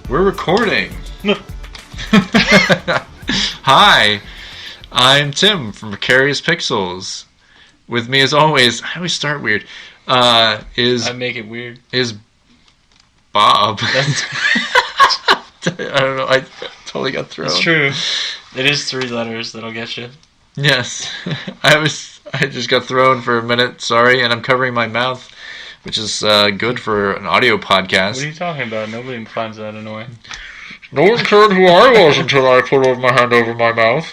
We're recording. Hi, I'm Tim from Precarious Pixels. With me, as always, I always start weird. I make it weird. Is Bob? I don't know. I totally got thrown. It's true. It is 3 letters that'll get you. Yes, I just got thrown for a minute. Sorry, and I'm covering my mouth, which is good for an audio podcast. What are you talking about? Nobody finds that annoying. No one cared who I was until I put my hand over my mouth.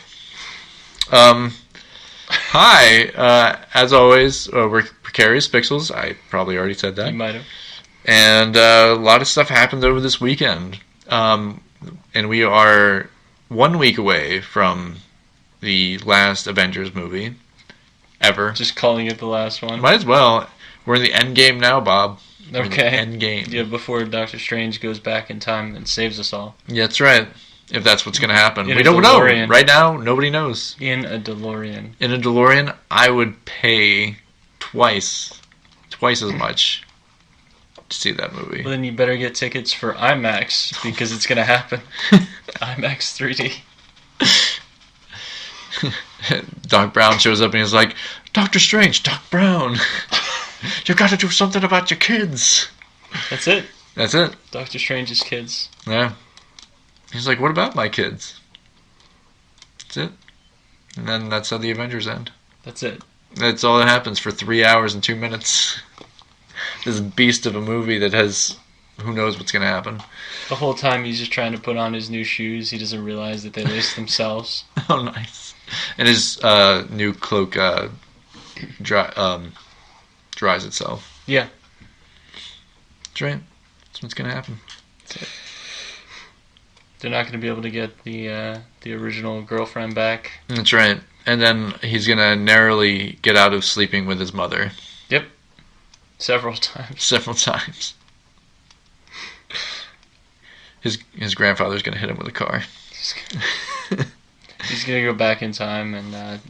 Hi, as always, we're Precarious Pixels. I probably already said that. You might have. And a lot of stuff happened over this weekend. And we are 1 week away from the last Avengers movie ever. Just calling it the last one. Might as well. We're in the Endgame now, Bob. Okay. Endgame. Yeah, before Doctor Strange goes back in time and saves us all. Yeah, that's right. If that's what's going to happen. In we a don't DeLorean. know. Right now, nobody knows. In a DeLorean. In a DeLorean, I would pay twice as much to see that movie. Well, then you better get tickets for IMAX, because it's going to happen. IMAX 3D. Doc Brown shows up and he's like, Doctor Strange, Doc Brown, you got to do something about your kids. That's it. That's it. Doctor Strange's kids. Yeah. He's like, what about my kids? That's it. And then that's how the Avengers end. That's it. That's all that happens for 3 hours and 2 minutes. This beast of a movie that has, who knows what's going to happen. The whole time he's just trying to put on his new shoes. He doesn't realize that they lace themselves. Oh, nice. And his new cloak dries itself. Yeah. That's right. That's what's going to happen. They're not going to be able to get the original girlfriend back. That's right. And then he's going to narrowly get out of sleeping with his mother. Yep. Several times. Several times. His grandfather's going to hit him with a car. He's going to go back in time, and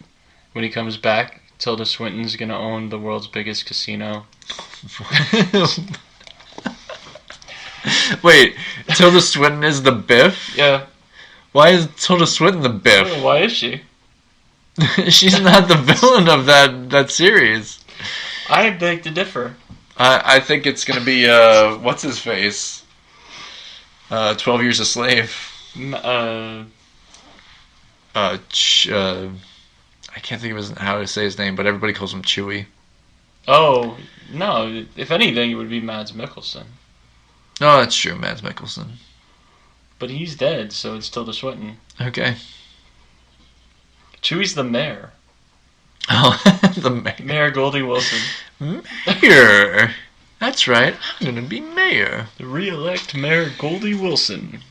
when he comes back, Tilda Swinton's going to own the world's biggest casino. Wait, Tilda Swinton is the Biff? Yeah. Why is Tilda Swinton the Biff? Oh, why is she? She's not the villain of that series. I beg to differ. I think it's going to be, what's his face? 12 Years a Slave. I can't think of how to say his name, but everybody calls him Chewie. Oh, no. If anything, it would be Mads Mikkelsen. No, that's true, Mads Mikkelsen. But he's dead, so it's Tilda Swinton. Okay. Chewie's the mayor. Oh, the mayor. Mayor Goldie Wilson. Mayor. That's right. I'm going to be mayor. The re-elect Mayor Goldie Wilson.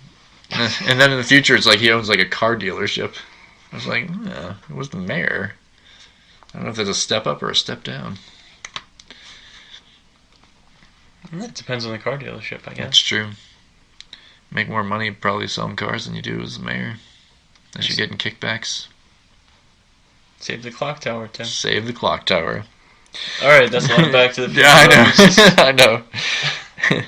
And then in the future, it's like he owns like a car dealership. I was like, it was the mayor. I don't know if there's a step up or a step down. It depends on the car dealership, I guess. That's true. Make more money probably selling cars than you do as a mayor. Unless you're getting kickbacks. Save the clock tower, Tim. Save the clock tower. Alright, that's a lot of Back to the Future. Yeah, I know. I know.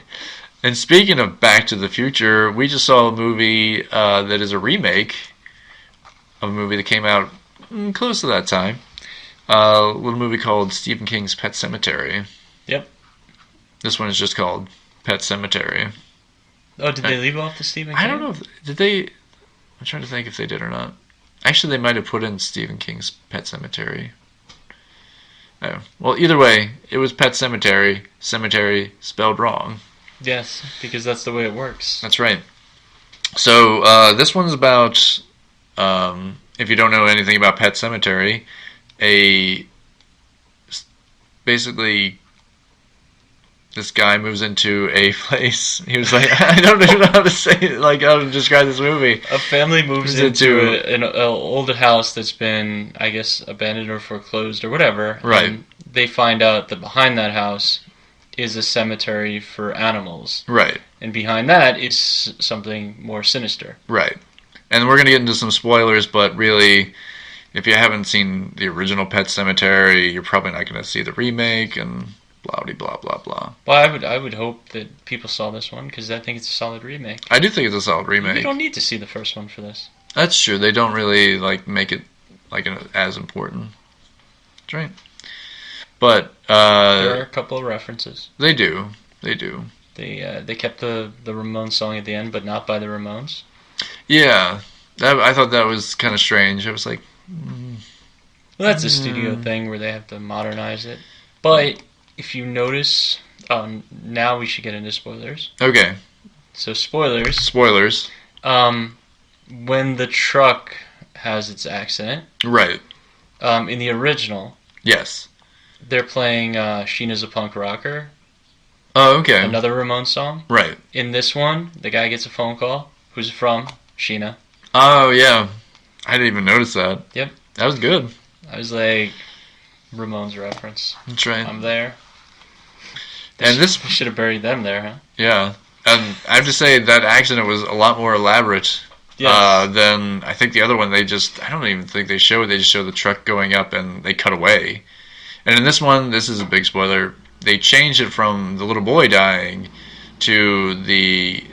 And speaking of Back to the Future, we just saw a movie that is a remake of a movie that came out close to that time. A little movie called Stephen King's Pet Semetary. Yep. This one is just called Pet Semetary. Oh, did they leave off the Stephen King? I don't know. Did they? I'm trying to think if they did or not. Actually, they might have put in Stephen King's Pet Semetary. Oh. Well, either way, it was Pet Semetary. Cemetery spelled wrong. Yes, because that's the way it works. That's right. So, this one's about, if you don't know anything about Pet Semetary, basically, this guy moves into a place. He was like, I don't even know how to say it, like how to describe this movie. A family moves into an old house that's been, I guess, abandoned or foreclosed or whatever. Right. And they find out that behind that house is a cemetery for animals. Right. And behind that is something more sinister. Right. And we're going to get into some spoilers, but really, if you haven't seen the original Pet Semetary, you're probably not going to see the remake, and blah blah blah blah. Well, I would hope that people saw this one because I think it's a solid remake. I do think it's a solid remake. You don't need to see the first one for this. That's true. They don't really like make it like as important. That's right. But there are a couple of references. They do. They do. They kept the Ramones song at the end, but not by the Ramones. Yeah, I thought that was kind of strange. I was like, well, that's a studio thing where they have to modernize it. But if you notice, now we should get into spoilers. Okay. So spoilers. Spoilers. When the truck has its accident, right? In the original, yes, they're playing "Sheena's a Punk Rocker." Oh, okay. Another Ramones song. Right. In this one, the guy gets a phone call. Who's from? Sheena. Oh, yeah. I didn't even notice that. Yep. That was good. I was like, Ramones reference. That's right. I'm there. We should have buried them there, huh? Yeah. And I have to say, that accident was a lot more elaborate than, I think, the other one. I don't even think they showed. They just show the truck going up and they cut away. And in this one, this is a big spoiler, they changed it from the little boy dying to the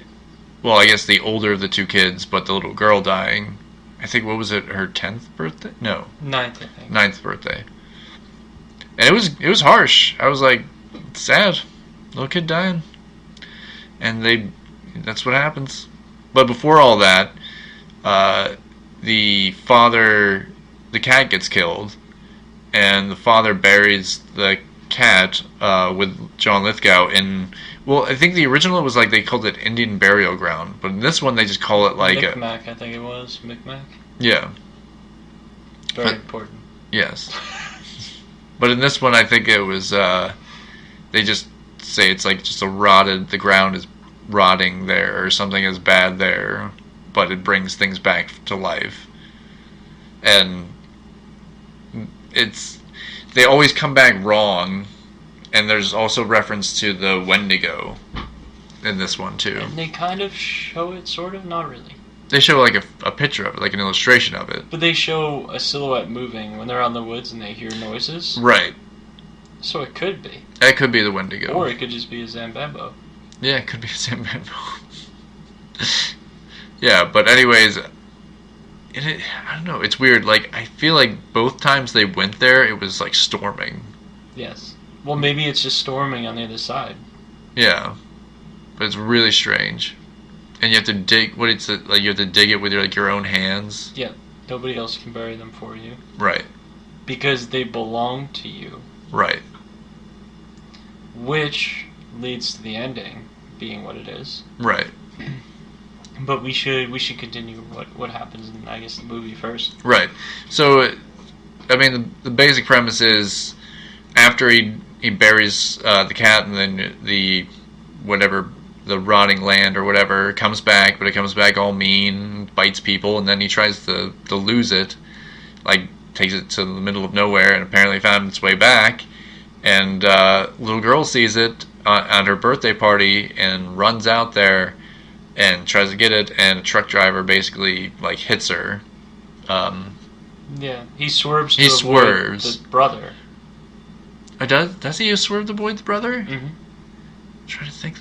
older of the two kids, but the little girl dying. I think, what was it, her 10th birthday? No. 9th, I think. 9th birthday. And it was harsh. I was like, it's sad. Little kid dying. And that's what happens. But before all that, the cat gets killed, and the father buries the cat with John Lithgow in, well, I think the original was like they called it Indian Burial Ground, but in this one they just call it like Micmac, I think it was. Micmac? Yeah. Very important. Yes. But in this one I think it was, they just say it's like just the ground is rotting there, or something is bad there, but it brings things back to life. And they always come back wrong, and there's also reference to the Wendigo in this one too. And they kind of show it, sort of, not really. They show like a picture of it, like an illustration of it. But they show a silhouette moving when they're out in the woods and they hear noises. Right. So it could be. It could be the Wendigo. Or it could just be a Zambambo. Yeah, it could be a Zambambo. Yeah, but anyways, I don't know, it's weird. Like, I feel like both times they went there, it was like storming. Yes. Well, maybe it's just storming on the other side. Yeah. But it's really strange. And you have to dig, you have to dig it with your own hands. Yeah. Nobody else can bury them for you. Right. Because they belong to you. Right. Which leads to the ending being what it is. Right. But we should continue what happens in, I guess, the movie first. Right. So, I mean, the basic premise is after he buries the cat, and then the rotting land or whatever comes back, but it comes back all mean, bites people, and then he tries to lose it, like takes it to the middle of nowhere, and apparently found its way back. And little girl sees it on her birthday party and runs out there and tries to get it, and a truck driver basically like hits her. Yeah, he swerves. He swerves. The brother. Does he swerve to avoid the brother? Mm-hmm. I'm trying to think.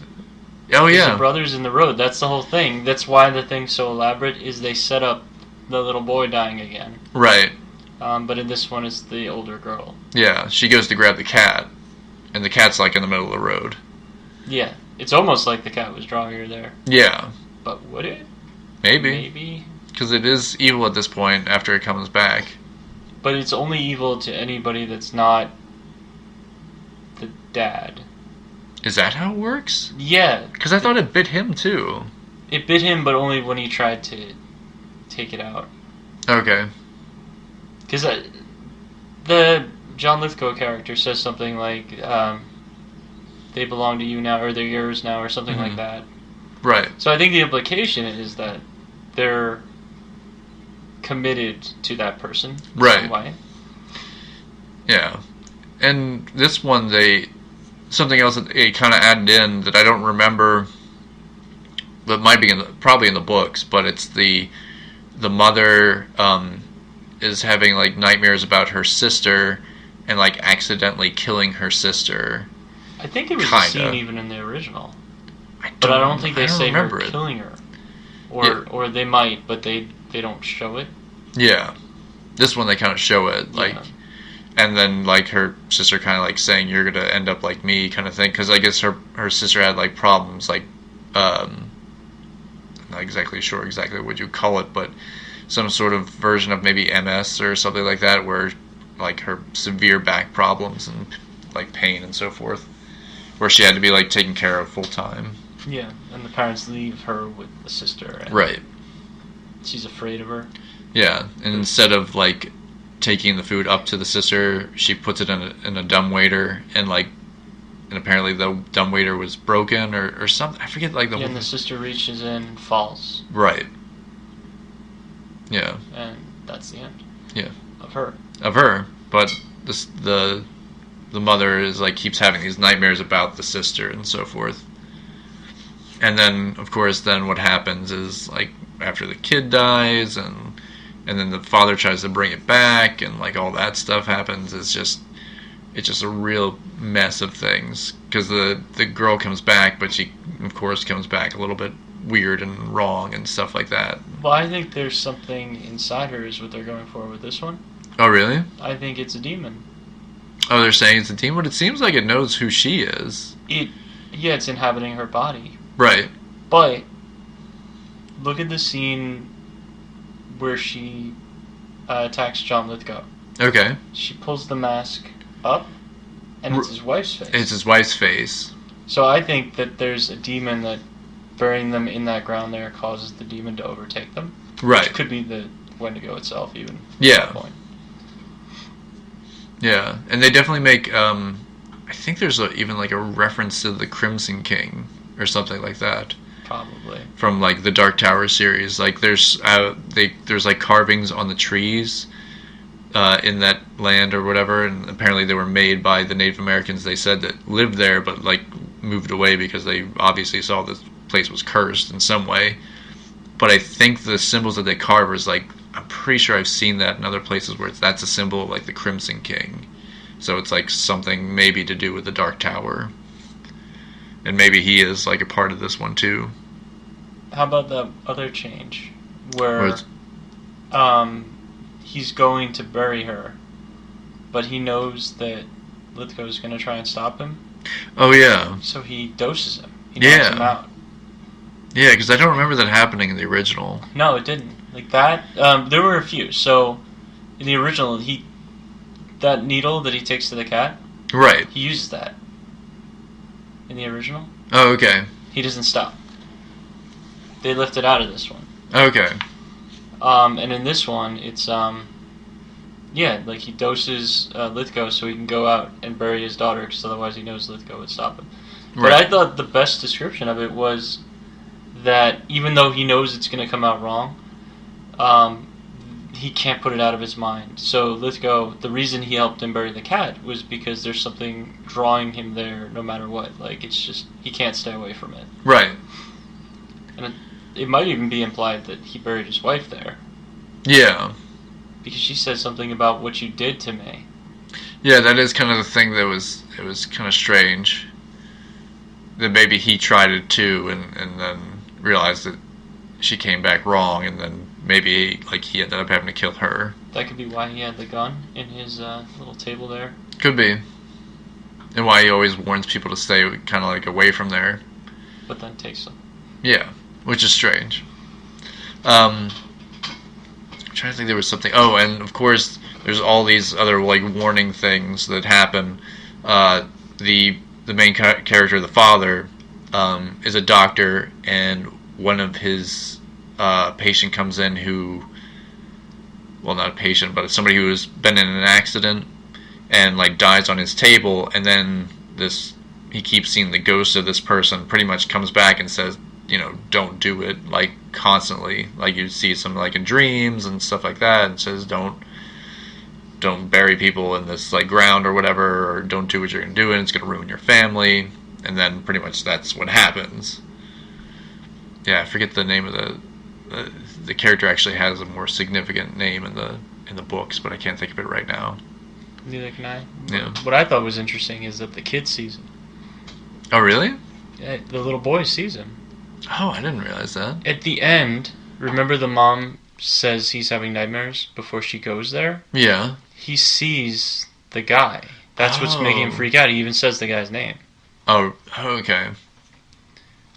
Oh yeah, the brother's in the road. That's the whole thing. That's why the thing's so elaborate. Is they set up the little boy dying again. Right. But in this one, it's the older girl. Yeah, she goes to grab the cat, and the cat's like in the middle of the road. Yeah, it's almost like the cat was drawing her there. Yeah. But would it? Maybe. Because it is evil at this point after it comes back. But it's only evil to anybody that's not the dad. Is that how it works? Yeah. Because I thought it bit him too. It bit him, but only when he tried to take it out. Okay. Because the John Lithgow character says something like, they belong to you now, or they're yours now, or something like that. Right. So I think the implication is that they're committed to that person in some way. Yeah. And this one, something else that they kind of added in that I don't remember, that might be probably in the books, but it's the mother is having like nightmares about her sister and like accidentally killing her sister. I think it was Kinda. a scene even in the original. I But I don't think they say her remember it. killing her. Yeah. Or they might, but they don't show it. Yeah. This one they kind of show it, like, Yeah. and then like her sister kind of like saying you're gonna end up like me kind of thing, because I guess her sister had like problems, like, not exactly sure exactly what you call it, but some sort of version of maybe MS or something like that, where like her severe back problems and like pain and so forth, where she had to be like taken care of full time. Yeah, and the parents leave her with the sister. And Right. she's afraid of her. Yeah, and instead of like taking the food up to the sister, she puts it in a dumbwaiter, and like, and apparently the dumbwaiter was broken or something. I forget like the Yeah, whole and the sister reaches in and falls. Right. Yeah. And that's the end. Yeah. Of her. Of her, but the mother is like keeps having these nightmares about the sister and so forth. And then of course then what happens is like after the kid dies and then the father tries to bring it back and like all that stuff happens, it's just a real mess of things, because the girl comes back, but she of course comes back a little bit weird and wrong and stuff like that. Well, I think there's something inside her is what they're going for with this one. Oh really? I think it's a demon. Oh, they're saying it's a demon, but it seems like it knows who she is. It's inhabiting her body. Right. But look at the scene where she attacks John Lithgow. Okay. She pulls the mask up, and it's his wife's face. It's his wife's face. So I think that there's a demon that burying them in that ground there causes the demon to overtake them. Right. Which could be the Wendigo itself, even. Yeah. At that point. Yeah, and they definitely make. I think there's even like a reference to the Crimson King or something like that. Probably. From like the Dark Tower series, like there's like carvings on the trees in that land or whatever, and apparently they were made by the Native Americans. They said that lived there, but like moved away because they obviously saw this place was cursed in some way. But I think the symbols that they carve is like, I'm pretty sure I've seen that in other places where that's a symbol of like the Crimson King. So it's like something maybe to do with the Dark Tower. And maybe he is like a part of this one too. How about the other change where he's going to bury her, but he knows that Lithgow is going to try and stop him. Oh yeah. So he doses him. He knocks him out. Yeah, because I don't remember that happening in the original. No, it didn't. Like that, there were a few. So, in the original, that needle that he takes to the cat, right? He uses that. In the original. Oh, okay. He doesn't stop. They lift it out of this one. Okay. And in this one, it's like he doses Lithgow so he can go out and bury his daughter, because otherwise he knows Lithgow would stop him. Right. But I thought the best description of it was that even though he knows it's going to come out wrong, he can't put it out of his mind. So Lithgow, the reason he helped him bury the cat was because there's something drawing him there no matter what. Like, it's just, he can't stay away from it. Right. And it might even be implied that he buried his wife there. Yeah. Because she said something about what you did to me. Yeah, that is kind of the thing that was kind of strange. That maybe he tried it too and then realized that she came back wrong, and then maybe like he ended up having to kill her. That could be why he had the gun in his little table there. Could be. And why he always warns people to stay kind of like away from there. But then takes them. Yeah, which is strange. I'm trying to think there was something. Oh, and of course there's all these other like warning things that happen. The main character, the father, is a doctor, and one of his patient comes in who, well, not a patient, but somebody who has been in an accident and like dies on his table, and then he keeps seeing the ghost of this person, pretty much comes back and says, don't do it, like constantly, like you see some like in dreams and stuff like that, and says don't bury people in this like ground or whatever, or don't do what you're gonna do and it's gonna ruin your family. And then pretty much that's what happens. Yeah, I forget the name of the character. Actually has a more significant name in the books, but I can't think of it right now. Neither can I. Yeah. What I thought was interesting is that the kid sees him. Oh, really? The little boy sees him. Oh, I didn't realize that. At the end, remember the mom says he's having nightmares before she goes there? Yeah. He sees the guy. That's what's making him freak out. He even says the guy's name. Oh, okay.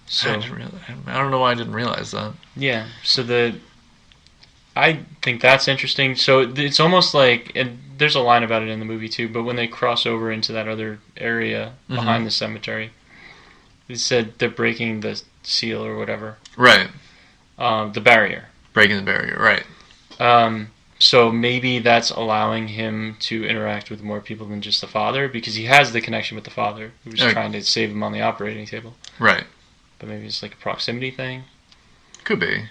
So I don't know why I didn't realize that. Yeah, so I think that's interesting. So it's almost like, and there's a line about it in the movie too, but when they cross over into that other area behind the cemetery, they said they're breaking the seal or whatever. Right. The barrier. Breaking the barrier, right. So maybe that's allowing him to interact with more people than just the father, because he has the connection with the father, who's trying to save him on the operating table. Right. But maybe it's like a proximity thing. Could be.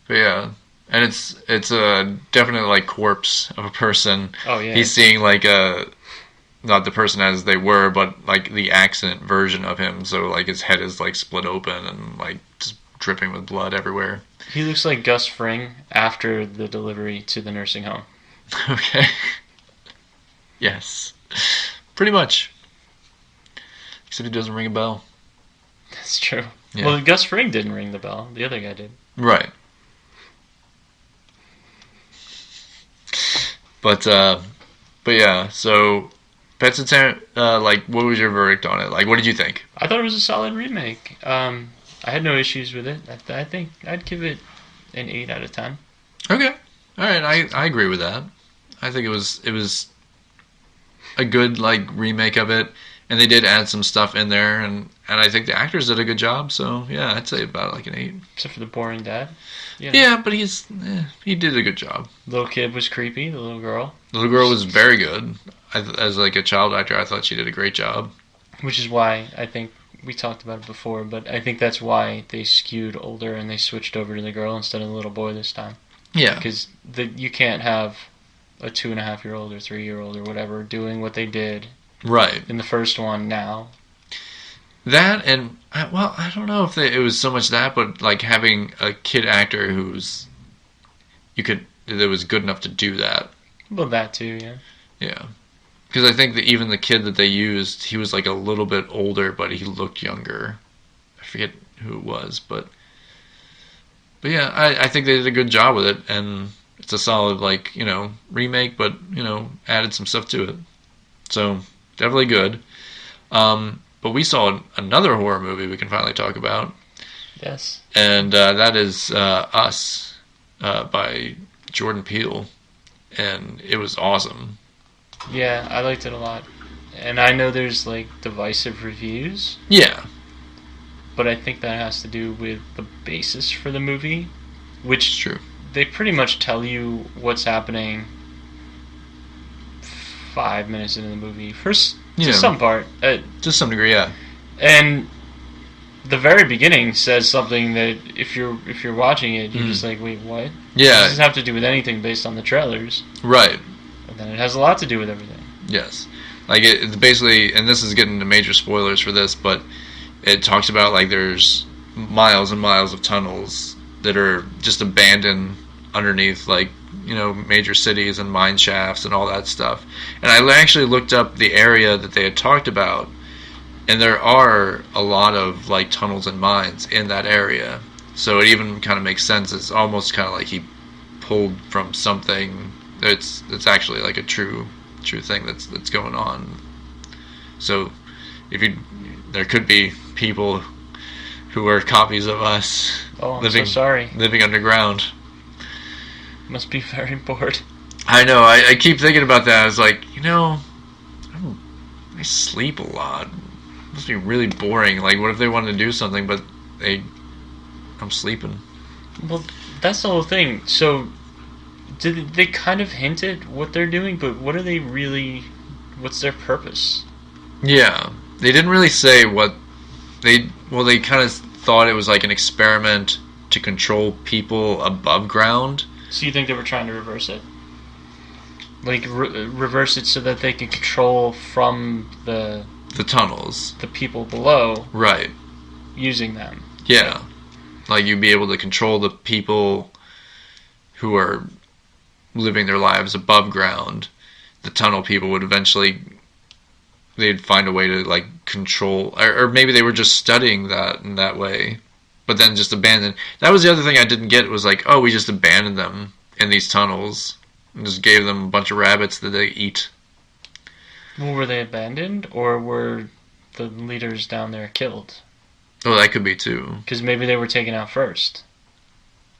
But yeah. And it's a definite like corpse of a person. Oh yeah. He's seeing like not the person as they were, but like the accident version of him. So like his head is like split open and like just dripping with blood everywhere. He looks like Gus Fring after the delivery to the nursing home. Okay. Yes. Pretty much. Except he doesn't ring a bell. That's true. Yeah. Well, Gus Fring didn't ring the bell. The other guy did. Right. But yeah, so Pet Sematary, like, what was your verdict on it? Like, what did you think? I thought it was a solid remake. I had no issues with it. I think I'd give it an 8 out of 10. Okay. All right, I agree with that. I think it was a good, like, remake of it, and they did add some stuff in there, and I think the actors did a good job, so, yeah, I'd say about, like, an 8. Except for the boring dad. Yeah, but he did a good job. Little kid was creepy, the little girl. The little girl was very good. As, like, a child actor, I thought she did a great job. Which is why, I think, we talked about it before, but I think that's why they skewed older and they switched over to the girl instead of the little boy this time. Yeah. Because you can't have a 2.5-year-old or 3-year-old or whatever doing what they did Right. in the first one now. That and, well, I don't know if it was so much that, but like having a kid actor that was good enough to do that. Well, that too, yeah. Yeah. Because I think that even the kid that they used, he was like a little bit older, but he looked younger. I forget who it was, but yeah, I think they did a good job with it, and it's a solid, like, remake, but, added some stuff to it. So, definitely good. But we saw another horror movie we can finally talk about. Yes. And that is Us by Jordan Peele. And it was awesome. Yeah, I liked it a lot. And I know there's, like, divisive reviews. Yeah. But I think that has to do with the basis for the movie. Which It's true. they pretty much tell you what's happening 5 minutes into the movie. To some part. To some degree, yeah. And the very beginning says something that if you're watching it, you're just like, wait, what? Yeah. It doesn't have to do with anything based on the trailers. Right. And then it has a lot to do with everything. Yes. Like, it's basically, and this is getting into major spoilers for this, but it talks about, like, there's miles and miles of tunnels that are just abandoned underneath, like, major cities and mine shafts and all that stuff. And I actually looked up the area that they had talked about, and there are a lot of, like, tunnels and mines in that area. So it even kind of makes sense. It's almost kind of like he pulled from something that's actually, like, a true thing that's going on. So there could be people who are copies of us so sorry. living underground. Must be very bored. I know. I keep thinking about that. I was like, I sleep a lot. It must be really boring. Like, what if they wanted to do something, but I'm sleeping? Well, that's the whole thing. So, they kind of hinted what they're doing, but what are they really? What's their purpose? Yeah, they didn't really say what they. Well, they kind of thought it was like an experiment to control people above ground. So you think they were trying to reverse it? Like, reverse it so that they can control from the tunnels. The people below. Right. Using them. Yeah. Like, you'd be able to control the people who are living their lives above ground. The tunnel people would eventually... They'd find a way to, like, control, or maybe they were just studying that in that way, but then just abandoned. That was the other thing I didn't get, was like, oh, we just abandoned them in these tunnels and just gave them a bunch of rabbits that they eat. Well, were they abandoned, or were the leaders down there killed? Oh, that could be too. Because maybe they were taken out first.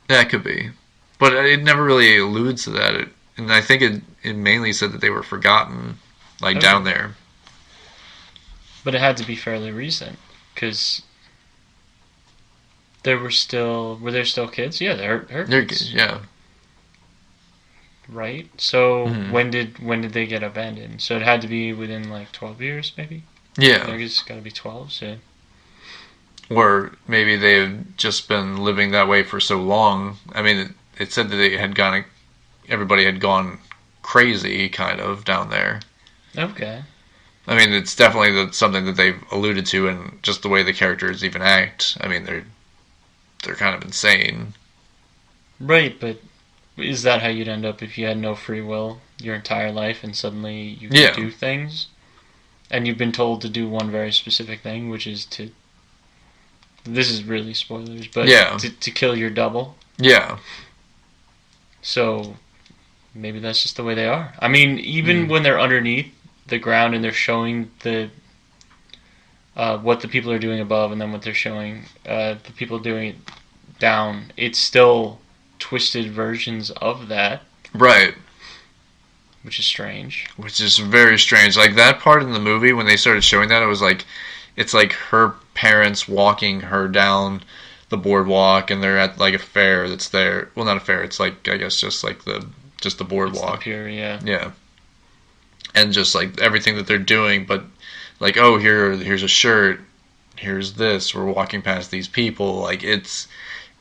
That could be. But it never really alludes to that. And I think it mainly said that they were forgotten, like, down there. But it had to be fairly recent, because were there still kids? Yeah, they're kids. Yeah. Right? So when did they get abandoned? So it had to be within like 12 years, maybe? Yeah. I guess it's got to be 12, so... Or maybe they've just been living that way for so long. I mean, it said that everybody had gone crazy, kind of, down there. Okay. I mean, it's definitely something that they've alluded to, and just the way the characters even act. I mean, they're kind of insane. Right, but is that how you'd end up if you had no free will your entire life, and suddenly you can do things? And you've been told to do one very specific thing, which is to... This is really spoilers, but to kill your double. Yeah. So maybe that's just the way they are. I mean, even when they're underneath the ground and they're showing what the people are doing above, and then what they're showing the people doing it down, it's still twisted versions of that. Right. Which is strange. Which is very strange. Like, that part in the movie, when they started showing that, it was like, it's like her parents walking her down the boardwalk, and they're at like a fair that's there. Well, not a fair. It's like, I guess, just the boardwalk. It's the pier, yeah. Yeah. And just like everything that they're doing, but like, oh, here's a shirt, here's this. We're walking past these people. Like, it's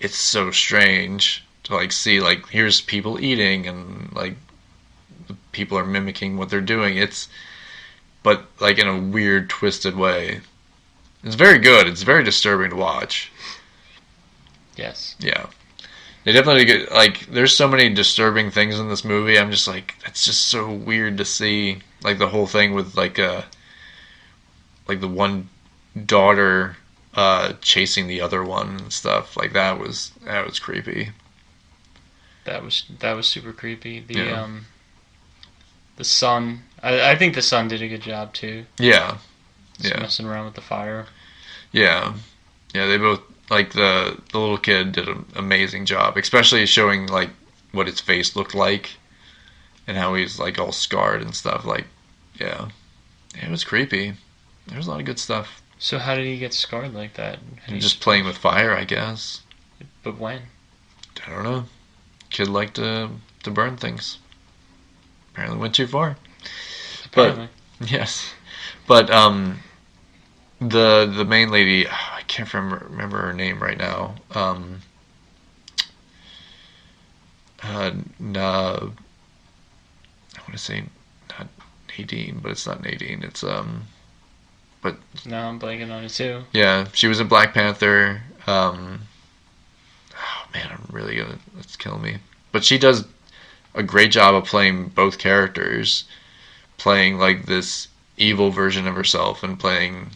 so strange to like see, like, here's people eating, and like the people are mimicking what they're doing. But like in a weird, twisted way. It's very good. It's very disturbing to watch. Yes. Yeah. They definitely get, like, there's so many disturbing things in this movie. I'm just like, that's just so weird to see. Like, the whole thing with, like the one daughter chasing the other one and stuff. Like, that was creepy. That was super creepy. The son, I think the son did a good job too. Yeah. Just messing around with the fire. Yeah. Yeah, they both, like, the little kid did an amazing job, especially showing, like, what his face looked like and how he's, like, all scarred and stuff. Like, yeah. It was creepy. There was a lot of good stuff. So how did he get scarred like that? Just playing with fire, I guess. But when? I don't know. Kid liked to burn things. Apparently went too far. Apparently. But, yes. But, the main lady, I can't remember her name right now. I want to say not Nadine, but it's not Nadine. It's but no, I'm blanking on it too. Yeah, she was in Black Panther. Oh man, I'm really gonna, it's killing me. But she does a great job of playing both characters, playing like this evil version of herself and playing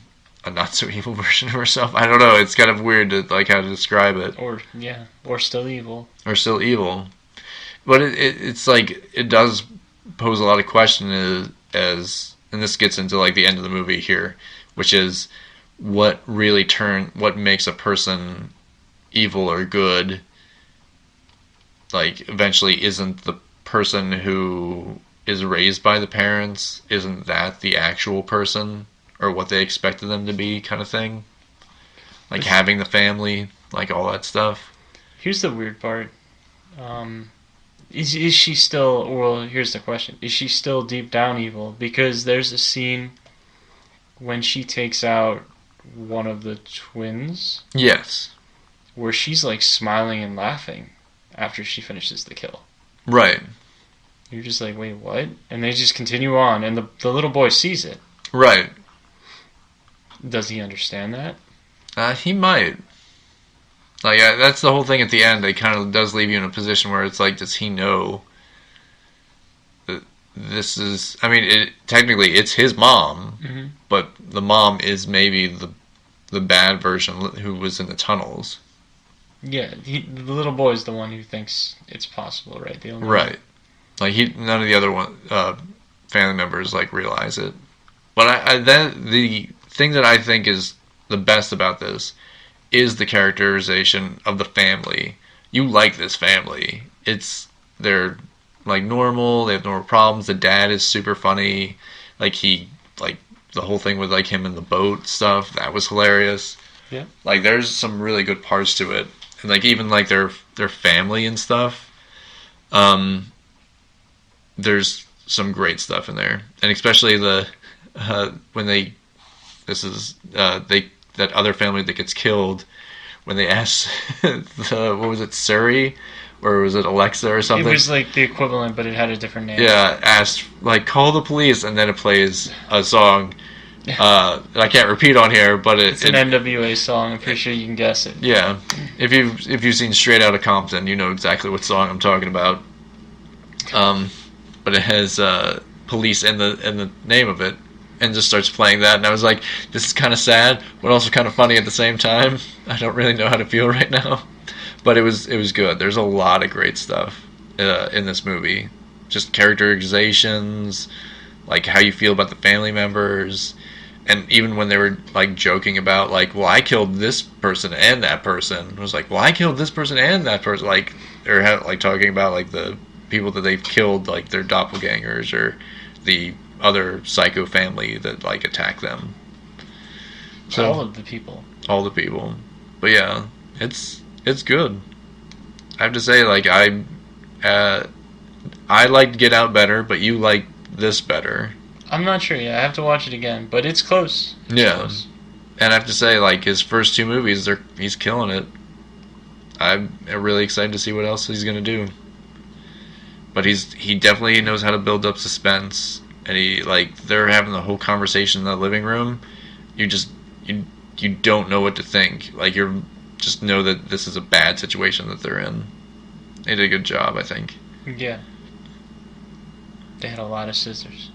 a not so evil version of herself. I don't know. It's kind of weird to like how to describe it. Or still evil. Or still evil. But it's like, it does pose a lot of questions as, and this gets into like the end of the movie here, which is what makes a person evil or good. Like, eventually, isn't the person who is raised by the parents, isn't that the actual person, or what they expected them to be, kind of thing? Like, having the family, like, all that stuff. Here's the weird part. Is she still, well, here's the question. Is she still deep down evil? Because there's a scene when she takes out one of the twins. Yes. Where she's, like, smiling and laughing after she finishes the kill. Right. You're just like, wait, what? And they just continue on, and the little boy sees it. Right. Does he understand that? He might. Like, that's the whole thing at the end. It kind of does leave you in a position where it's like, does he know that this is... I mean, technically, it's his mom, but the mom is maybe the bad version who was in the tunnels. Yeah, the little boy is the one who thinks it's possible, right? The only Right. Like none of the other family members like realize it. But the thing that I think is the best about this is the characterization of the family. You like this family. They're like normal. They have normal problems. The dad is super funny. Like the whole thing with like him in the boat stuff, that was hilarious. Yeah. Like there's some really good parts to it, and like even like their family and stuff. There's some great stuff in there, and especially when that other family that gets killed when they ask what was it, Suri, or was it Alexa or something? It was like the equivalent, but it had a different name. Yeah, asked like call the police, and then it plays a song. I can't repeat on here, but it's an NWA song. I'm pretty sure you can guess it. Yeah, if you've seen Straight Outta Compton, you know exactly what song I'm talking about. But it has police in the name of it, and just starts playing that, and I was like, this is kind of sad, but also kind of funny at the same time. I don't really know how to feel right now, but it was good. There's a lot of great stuff in this movie, just characterizations, like how you feel about the family members. And even when they were like joking about like, well, I killed this person and that person, it was like, well, I killed this person and that person, like, or like talking about like the people that they've killed, like their doppelgangers or the other psycho family that like attack them. So all the people. But yeah, it's good. I have to say, like I liked Get Out better, but you like this better. I'm not sure yet. I have to watch it again, but it's close. Close. And I have to say, like, his first two movies, he's killing it. I'm really excited to see what else he's gonna do. But he definitely knows how to build up suspense, and they're having the whole conversation in the living room. You don't know what to think. Like, you just know that this is a bad situation that they're in. They did a good job, I think. Yeah. They had a lot of scissors.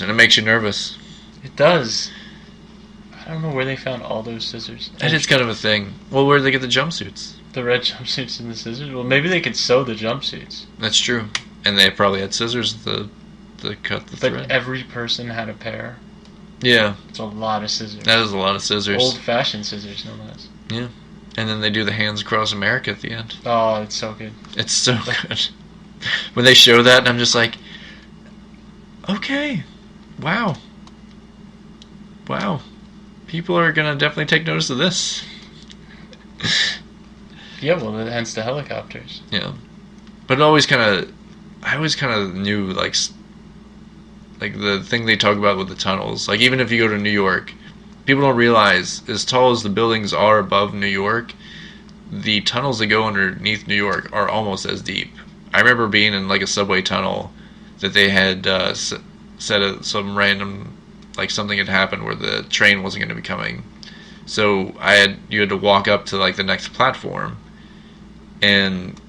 And it makes you nervous. It does. I don't know where they found all those scissors. And it's kind of a thing. Well, where did they get the jumpsuits? The red jumpsuits and the scissors? Well, maybe they could sew the jumpsuits. That's true. And they probably had scissors to cut the thread. But every person had a pair. Yeah. It's a lot of scissors. That is a lot of scissors. Old-fashioned scissors, no less. Yeah. And then they do the hands across America at the end. Oh, it's so good. It's so good. When they show that, and I'm just like, okay, wow. People are gonna definitely take notice of this. Yeah, well, hence the helicopters. Yeah, but I always kind of knew like the thing they talk about with the tunnels. Like even if you go to New York, people don't realize as tall as the buildings are above New York, the tunnels that go underneath New York are almost as deep. I remember being in like a subway tunnel that they had said some random, like something had happened where the train wasn't going to be coming. So you had to walk up to like the next platform, and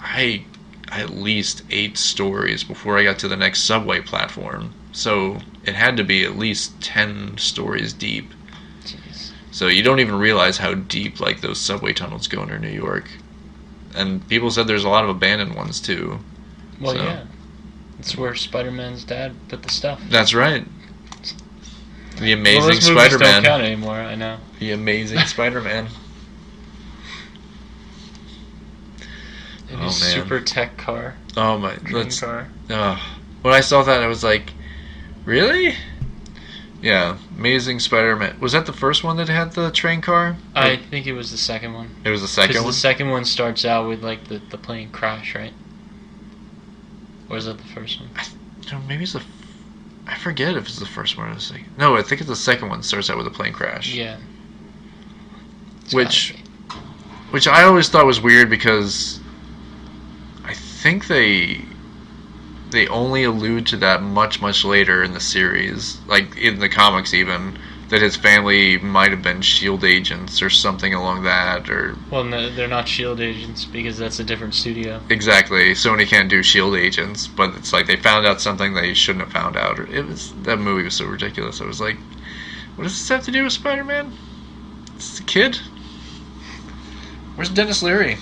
I at least 8 stories before I got to the next subway platform. So it had to be at least 10 stories deep. Jeez. So you don't even realize how deep like those subway tunnels go under New York. And people said there's a lot of abandoned ones too. Well, yeah. It's where Spider-Man's dad put the stuff. That's right. The Amazing Spider-Man. Spider-Man. Don't count anymore, I know. The Amazing Spider-Man. In his super tech car. Oh my! Green car. When I saw that, I was like, really? Yeah, Amazing Spider-Man. Was that the first one that had the train car? I think it was the second one. It was the second one? The second one starts out with like the plane crash, right? Or is that the first one? Maybe it's I forget if it's the first one or the second. No, I think it's the second one that starts out with a plane crash. Yeah. Which I always thought was weird because I think they only allude to that much later in the series, like in the comics even, that his family might have been S.H.I.E.L.D. agents or something along that, or... Well, no, they're not S.H.I.E.L.D. agents because that's a different studio. Exactly. Sony can't do S.H.I.E.L.D. agents, but it's like they found out something they shouldn't have found out. That movie was so ridiculous. I was like, What does this have to do with Spider-Man? It's a kid. Where's Dennis Leary?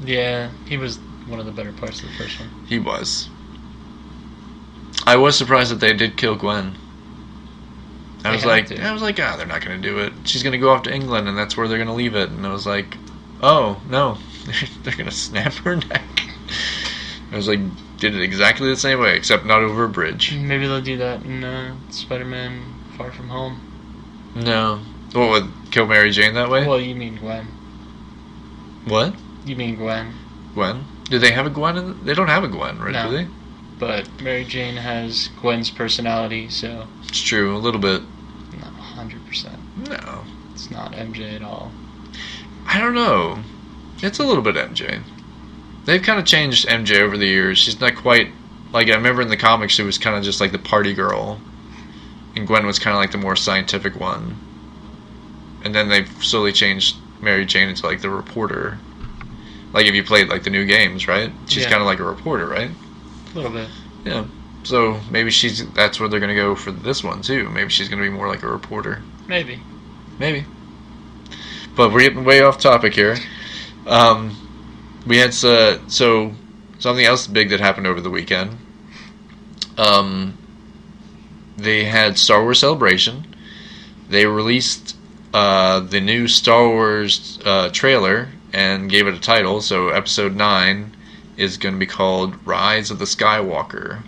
Yeah, he was one of the better parts of the first one. He was. I was surprised that they did kill Gwen. I was like, they're not going to do it. She's going to go off to England, and that's where they're going to leave it. And I was like, oh, no. They're going to snap her neck. I was like, did it exactly the same way, except not over a bridge. Maybe they'll do that in Spider-Man Far From Home. No. What, would kill Mary Jane that way? Well, you mean Gwen. What? You mean Gwen. Gwen? Do they have a Gwen? They don't have a Gwen, right? No. Do they? But Mary Jane has Gwen's personality, so... It's true, a little bit. Not 100%. No. It's not MJ at all. I don't know. It's a little bit MJ. They've kind of changed MJ over the years. She's not quite... Like, I remember in the comics she was kind of just like the party girl. And Gwen was kind of like the more scientific one. And then they've slowly changed Mary Jane into like the reporter. Like if you played like the new games, right? She's kind of like a reporter, right? A little bit. Yeah. So maybe that's where they're going to go for this one too. Maybe she's going to be more like a reporter. Maybe. But we're getting way off topic here. We had so something else big that happened over the weekend. They had Star Wars Celebration. They released the new Star Wars trailer and gave it a title. So Episode 9 is going to be called Rise of the Skywalker.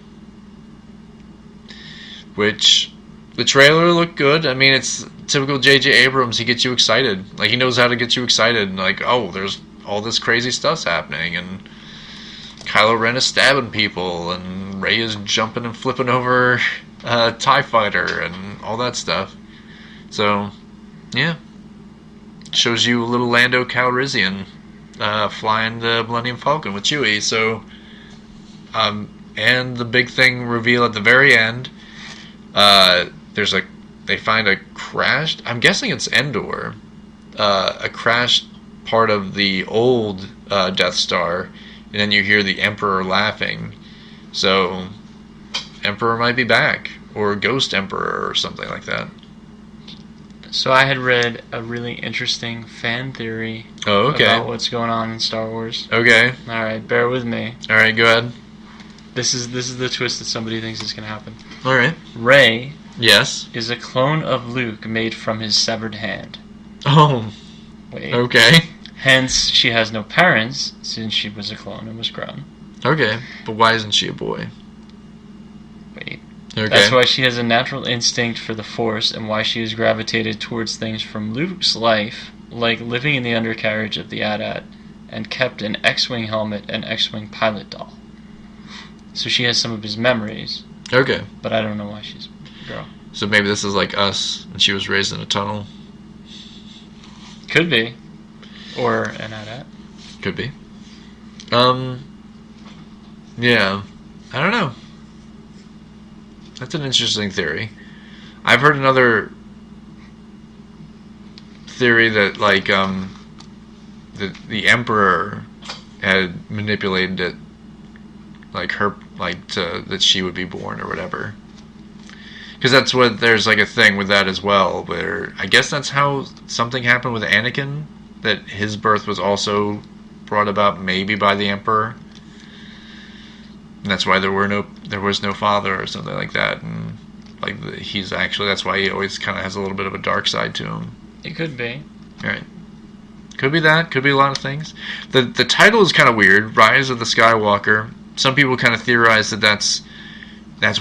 Which, the trailer looked good. I mean, it's typical J.J. Abrams. He gets you excited. Like, he knows how to get you excited. Like, oh, there's all this crazy stuff's happening. And Kylo Ren is stabbing people. And Rey is jumping and flipping over a TIE fighter. And all that stuff. So, yeah. Shows you a little Lando Calrissian flying the Millennium Falcon with Chewie. So, and the big thing reveal at the very end, they find a crashed, I'm guessing it's Endor, a crashed part of the old Death Star, and then you hear the Emperor laughing. So, Emperor might be back, or Ghost Emperor, or something like that. So I had read a really interesting fan theory about what's going on in Star Wars. Okay. Alright, bear with me. Alright, go ahead. This is the twist that somebody thinks is going to happen. Alright. Rey is a clone of Luke made from his severed hand. Oh. Wait. Okay. Hence, she has no parents since she was a clone and was grown. Okay, but why isn't she a boy? Wait. Okay. That's why she has a natural instinct for the Force and why she has gravitated towards things from Luke's life, like living in the undercarriage of the AT-AT and kept an X-Wing helmet and X-Wing pilot doll. So she has some of his memories. Okay. But I don't know why she's a girl. So maybe this is like us, and she was raised in a tunnel. Could be. Or an AT-AT. Could be. Yeah. I don't know. That's an interesting theory. I've heard another theory that, like, the Emperor had manipulated it, like, her, like, that she would be born or whatever. Because that's what, there's, like, a thing with that as well, where I guess that's how something happened with Anakin, that his birth was also brought about maybe by the Emperor. And that's why there was no father or something like that, and like he's actually, that's why he always kind of has a little bit of a dark side to him. It could be. Right. Could be that. Could be a lot of things. The title is kind of weird. Rise of the Skywalker. Some people kind of theorize that that's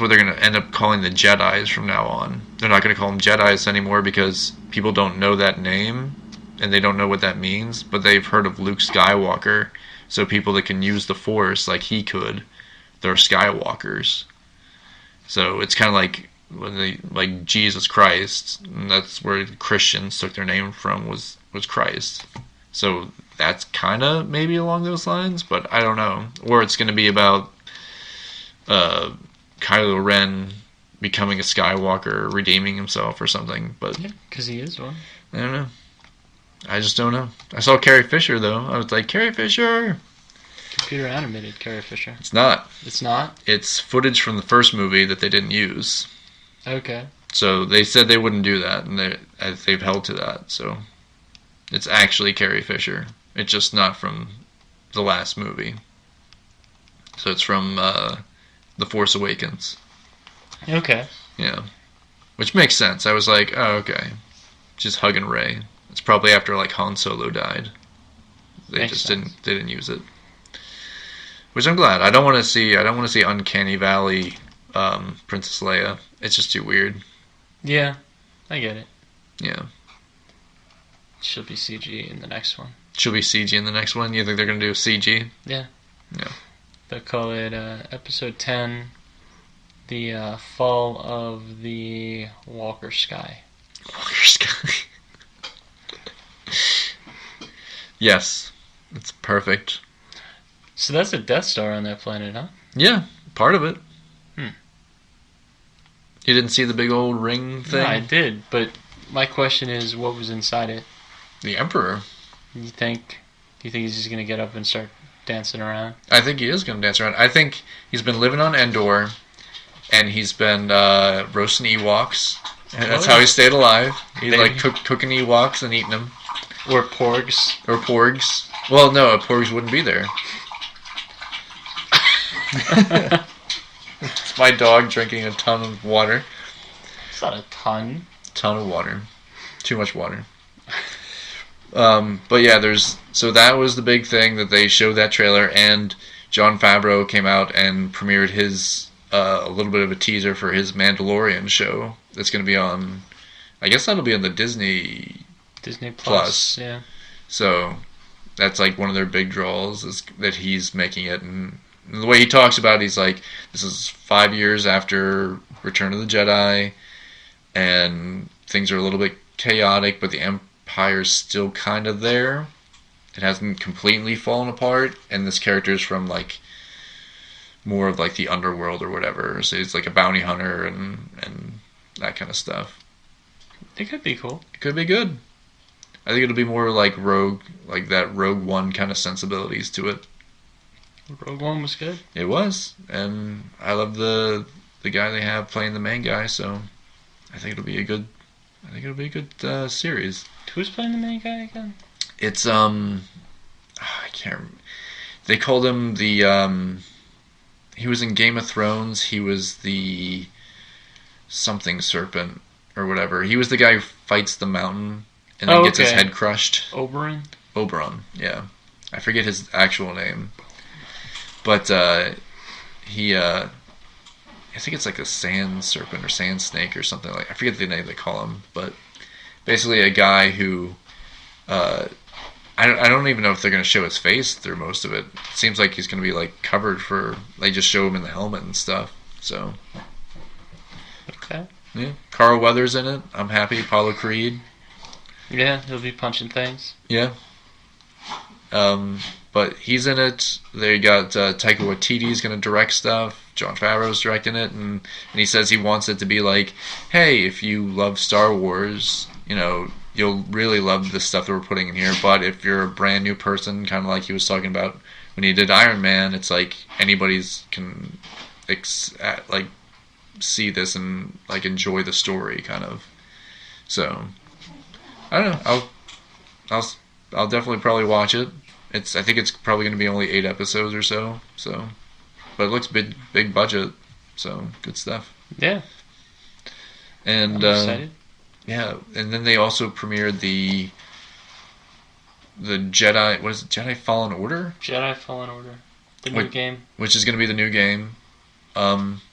what they're going to end up calling the Jedis from now on. They're not going to call them Jedis anymore because people don't know that name and they don't know what that means. But they've heard of Luke Skywalker, so people that can use the Force like he could. They're Skywalkers. So it's kind of like when like Jesus Christ, and that's where Christians took their name from, was Christ. So that's kind of maybe along those lines, but I don't know. Or it's going to be about Kylo Ren becoming a Skywalker, redeeming himself or something. But yeah, because he is one. I don't know. I just don't know. I saw Carrie Fisher though. I was like, Carrie Fisher. Computer animated Carrie Fisher. It's not. It's not? It's footage from the first movie that they didn't use. Okay. So they said they wouldn't do that, and they've held to that. So it's actually Carrie Fisher. It's just not from the last movie. So it's from The Force Awakens. Okay. Yeah. Which makes sense. I was like, oh, okay. She's hugging Rey. It's probably after like Han Solo died. They Makes just sense. didn't use it. Which I'm glad. I don't want to see Uncanny Valley Princess Leia. It's just too weird. Yeah, I get it. Yeah. She'll be CG in the next one. She'll be CG in the next one? You think they're going to do CG? Yeah. Yeah. They'll call it Episode 10, The Fall of the Walker Sky. Walker Sky. Yes. It's perfect. So that's a Death Star on that planet, huh? Yeah. Part of it. Hmm. You didn't see the big old ring thing? No, I did, but my question is, what was inside it? The Emperor. Do you think he's just going to get up and start dancing around? I think he is going to dance around. I think he's been living on Endor, and he's been roasting Ewoks, and that's how he stayed alive. He's like cooking Ewoks and eating them. Or Porgs. Or Porgs. Well, no, Porgs wouldn't be there. It's my dog drinking a ton of water. It's not a ton. Ton of water. Too much water. But yeah, so that was the big thing that they showed that trailer, and Jon Favreau came out and premiered his a little bit of a teaser for his Mandalorian show that's going to be on. I guess that'll be on the Disney Plus. Yeah. So that's like one of their big draws is that he's making it, and the way he talks about it, he's like, this is 5 years after Return of the Jedi, and things are a little bit chaotic, but the Empire's still kind of there. It hasn't completely fallen apart, and this character is from like more of like the underworld or whatever. So he's like a bounty hunter and that kind of stuff. It could be cool. It could be good. I think it'll be more like Rogue, like that Rogue One kind of sensibilities to it. Rogue One was good. It was, and I love the guy they have playing the main guy. So I think it'll be a good. I think it'll be a good series. Who's playing the main guy again? It's I can't remember. They called him the he was in Game of Thrones. He was the something serpent or whatever. He was the guy who fights the mountain and then gets his head crushed. Oberyn? Oberon, yeah. I forget his actual name. But he I think it's like a sand serpent or sand snake or something like. I forget the name they call him, but basically a guy who I don't even know if they're going to show his face through most of it. It seems like he's going to be like covered for. They just show him in the helmet and stuff. So okay, yeah, Carl Weathers in it. I'm happy. Apollo Creed. Yeah, he'll be punching things. Yeah. But he's in it. They got Taika Waititi's going to direct stuff. Jon Favreau's directing it, and he says he wants it to be like, hey, if you love Star Wars, you know, you'll really love the stuff that we're putting in here. But if you're a brand new person, kind of like he was talking about when he did Iron Man, it's like anybody's can like see this and like enjoy the story, kind of. So I don't know. I'll definitely probably watch it. I think it's probably going to be only 8 episodes or so. So, but it looks big budget. So good stuff. Yeah. And I'm excited. Yeah, and then they also premiered the Jedi. What is it? Jedi Fallen Order. Jedi Fallen Order. The new game. Which is going to be the new game.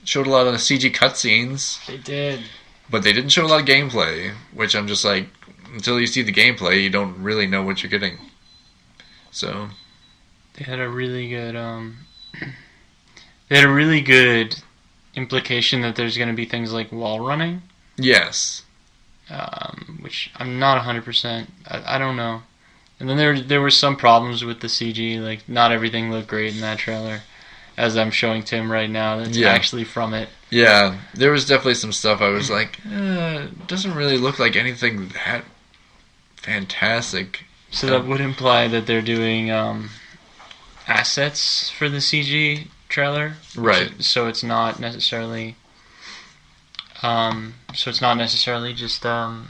Showed a lot of the CG cutscenes. They did. But they didn't show a lot of gameplay, which I'm just like, until you see the gameplay, you don't really know what you're getting. So they had a really good they had a really good implication that there's going to be things like wall running. Yes. Which I'm not 100%. I don't know. And then there were some problems with the CG. Like not everything looked great in that trailer, as I'm showing Tim right now. That's actually from it. Yeah, there was definitely some stuff I was like, it doesn't really look like anything that fantastic. So that would imply that they're doing assets for the CG trailer. Right. So it's not necessarily So it's not necessarily just a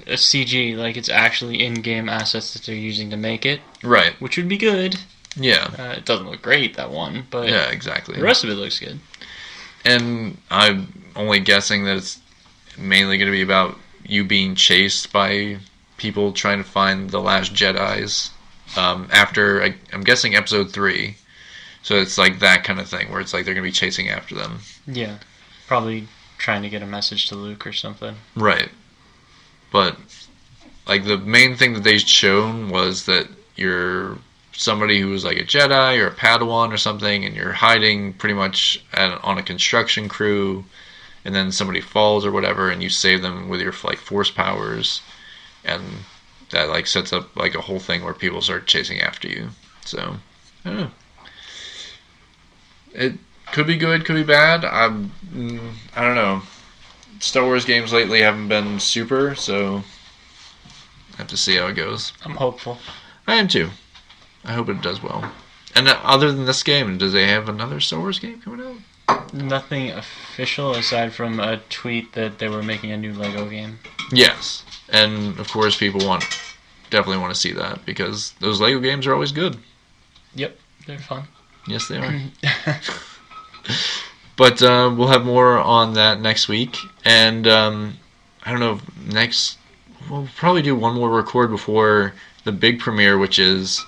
CG, like it's actually in-game assets that they're using to make it. Right. Which would be good. Yeah. It doesn't look great, that one, but yeah, exactly. The rest of it looks good. And I'm only guessing that it's mainly going to be about you being chased by people trying to find the last Jedis after, I'm guessing, episode 3. So it's like that kind of thing, where it's like they're going to be chasing after them. Yeah. Probably trying to get a message to Luke or something. Right. But, like, the main thing that they shown was that you're somebody who was like a Jedi or a Padawan or something, and you're hiding pretty much on a construction crew, and then somebody falls or whatever, and you save them with your like force powers, and that like sets up like a whole thing where people start chasing after you. So I don't know. It could be good, could be bad. I don't know. Star Wars games lately haven't been super, so I have to see how it goes. I'm hopeful. I am too. I hope it does well. And other than this game, does they have another Star Wars game coming out? Nothing official aside from a tweet that they were making a new Lego game. Yes. And of course people definitely want to see that, because those Lego games are always good. Yep, they're fun. Yes, they are. But we'll have more on that next week. And I don't know, we'll probably do one more record before the big premiere, which is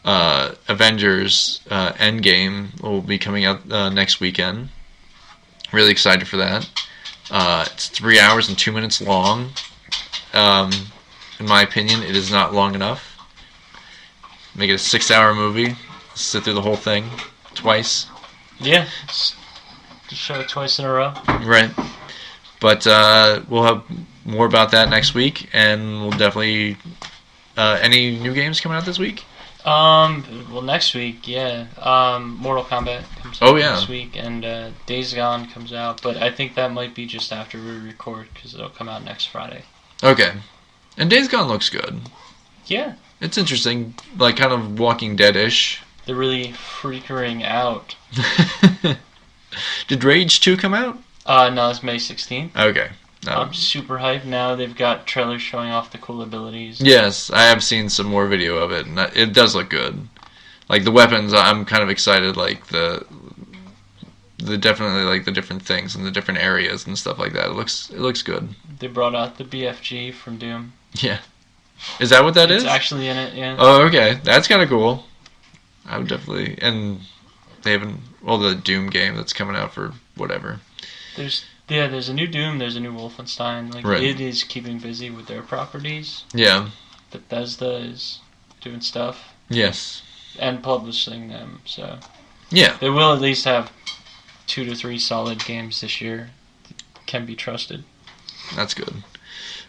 Avengers Endgame will be coming out next weekend. Really excited for that. It's 3 hours and 2 minutes long. In my opinion, it is not long enough. Make it a 6-hour movie. Sit through the whole thing twice. Yeah, just show it twice in a row. Right. But we'll have more about that next week, and we'll definitely... any new games coming out this week? Well, next week, yeah. Mortal Kombat comes out this week, and Days Gone comes out, but I think that might be just after we record, because it'll come out next Friday. Okay. And Days Gone looks good. Yeah. It's interesting, like kind of Walking Dead-ish. They're really freakering out. Did Rage 2 come out? No, it's May 16th. Okay. No. I'm super hyped now. They've got trailers showing off the cool abilities. Yes, I have seen some more video of it, and it does look good. Like the weapons, I'm kind of excited. Like the definitely like the different things and the different areas and stuff like that. It looks good. They brought out the BFG from Doom. Yeah, is that what that is? It's actually in it. Yeah. Oh, okay, that's kind of cool. I would definitely, and they haven't. Well, the Doom game that's coming out for whatever. There's a new Doom, there's a new Wolfenstein. Like, right. It is keeping busy with their properties. Yeah. Bethesda is doing stuff. Yes. And publishing them, so... Yeah. They will at least have 2 to 3 solid games this year that can be trusted. That's good.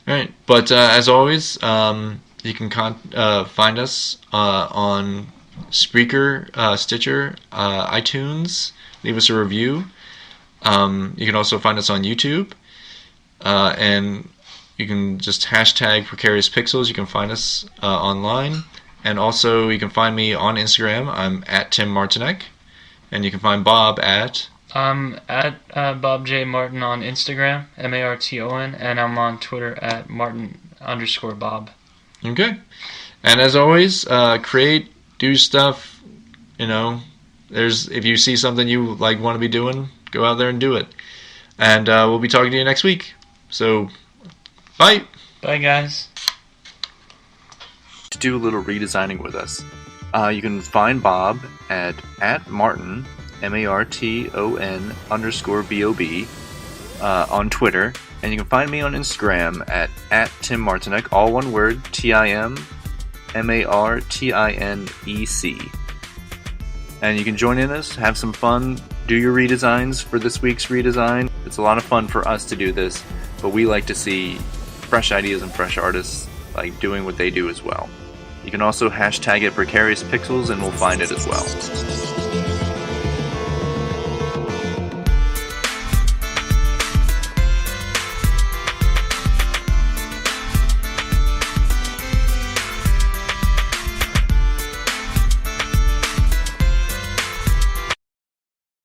All right. But, as always, you can find us on Spreaker, Stitcher, iTunes. Leave us a review. You can also find us on YouTube, and you can just hashtag Precarious Pixels. You can find us online, and also you can find me on Instagram. I'm at Tim Martinek, and you can find Bob at... I'm at Bob J. Martin on Instagram, Marton, and I'm on Twitter at Martin_Bob. Okay. And as always, create, do stuff, if you see something you like want to be doing, go out there and do it. And we'll be talking to you next week. So, bye. Bye, guys. To do a little redesigning with us, you can find Bob at Martin, MARTON_BOB, on Twitter. And you can find me on Instagram at Tim Martinek, all one word, TIMMARTINEC. And you can join in us, have some fun, do your redesigns for this week's redesign. It's a lot of fun for us to do this, but we like to see fresh ideas and fresh artists like doing what they do as well. You can also hashtag it Precarious Pixels and we'll find it as well.